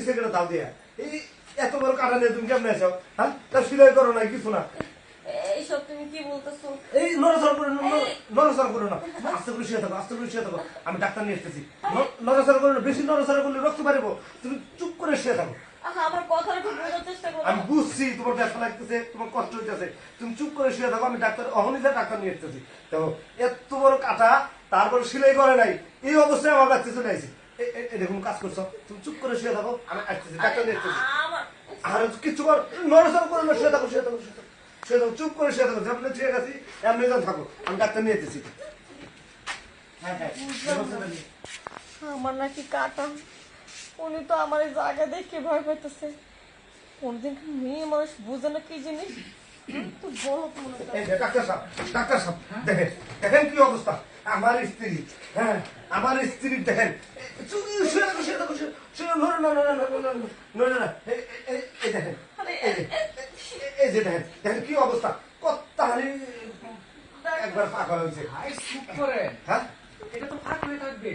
দিছে কেন দাও দিয়া এই এত বড় কাটা নিয়ে তুমি কেমন আছো হ্যাঁ তা সিলাই করো না কিছু না এইসব তুমি কি বলতেছো? এই নড়াচড়া করো না আস্তে করে শুয়ে থাকো আস্তে করে শুয়ে থাকো আমি ডাক্তার নিয়ে এসেছি নড়াচড়া করো না বেশি নড়াচড়া করলে রক্ত বাড়বো তুমি চুপ করে শুয়ে থাকো আমার কথাটা একটু বোঝার চেষ্টা করো। আমি বুঝছি তোমার ব্যথা লাগতেছে তোমার কষ্ট হইতেছে তুমি চুপ করে শুয়ে থাকো আমি ডাক্তার অহনিজা ডাক্তার নিয়ে এসেছি দেখো এত বড় কাটা তারপর সিলাই করে নাই এই অবস্থায় আমার বাচ্চা চলে আসি এরকম কাজ করছো তুমি চুপ করে শুয়ে থাকো আমি আসতেছি ডাক্তার নিয়ে এসেছি আর কিছু নড়াচড়া করো না শুয়ে থাকো শুয়ে থাকো শুয়ে থাকো শুয়ে থাকো চুপ করে শুয়ে থাকো যেমন ঠিক আছে এমনি যেন থাকো আমি ডাক্তার নিয়ে এসেছি হ্যাঁ হ্যাঁ আমার নাকি কাটা, উনি তো আমার এই জায়গা দেখে ভয় পাইতেছে। কোনদিন মেয়ে মানুষ বুঝে না কি জিনিস। তো বলো মনে এই যে ডাক্তার সাহেব দেখেন দেখেন কি অবস্থা আমার স্ত্রী হ্যাঁ আমার স্ত্রী দেখেন শুয়ে থাকো শুয়ে থাকো শুয়ে নড়ে না নড়ে না নড়ে না নড়ে না এই দেখেন এই যে দেখেন দেখেন কি অবস্থা কত হানি একবার ফাঁকা হয়েছে হ্যাঁ এটা তো ফাঁক হয়ে থাকবে।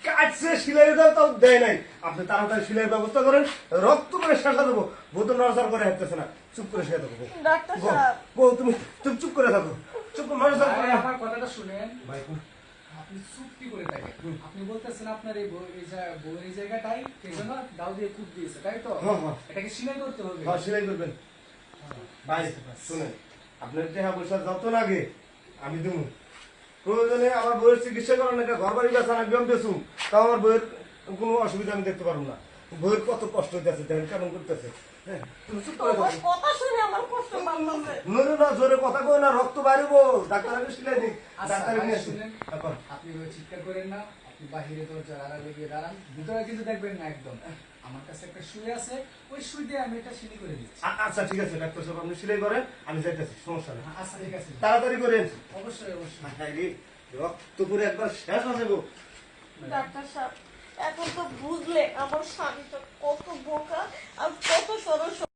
কাটছে সিলাই দাও তাও দেয় নাই আপনি তাড়াতাড়ি সিলাইয়ের ব্যবস্থা করেন রক্ত করে শেষা দেবো বোতল নড়াচড়া করে হাঁটতেছে না চুপ করে শুয়ে থাকো ডাক্তার সাহেব, বউ তুমি তুমি চুপ করে থাকো চুপ করে নড়াচড়া করে আরে না। আমার কথাটা শুনেন, ভাই আপনি চুপটি করে থাকেন। আপনি বলতেছেন আপনার এই বউয়ের এই জায়গাটাই কে যেন দাও দিয়ে কূপ দিয়েছে, তাই তো? হ্যাঁ। এটাকে সিলাই করতে হবে। হ্যাঁ সিলাই করবেন ভাই শুনেন আপনার টাকা পয়সা যত লাগে আমি দেবো প্রয়োজনে আমার বইয়ের চিকিৎসা করার একটা ঘর বাড়ি বেচা না বিয়ম বেচুম তাও আমার বইয়ের কোনো অসুবিধা আমি দেখতে পারবো না বইয়ের কত কষ্ট হইতেছে দেখেন কেমন করতেছে হ্যাঁ তুমি চুপ করে তোমার থাকো কথা শুনে আমার কষ্ট লাগতেছে। নইলে না জোরে কথা কই না রক্ত বাইরবো ডাক্তার আগে সিলাই দিই আচ্ছা, ডাক্তার ভাই, নিয়ে আসি শুনেন, তারপর আপনি ওই চিৎকার করেন না, আপনি বাহিরে দরজার আড়ালে গিয়ে দাঁড়ান, ভিতরে কিন্তু দেখবেন না একদম। আমার কাছে একটা সুই আছে, ওই সুই দিয়ে আমি এটা সিলি করে দিচ্ছি। আচ্ছা ঠিক আছে ডাক্তার সাহেব আপনি সিলাই করেন আমি যাইতেছি সমস্যা নেই আচ্ছা ঠিক আছে, তাড়াতাড়ি করেন অবশ্যই অবশ্যই। হ্যাঁ রে রক্ত পুরো একবার শেষ হয়ে যাবো ডাক্তার সাহেব, এখন তো বুঝলে আমার স্বামীটা কত বোকা আর কত সরল।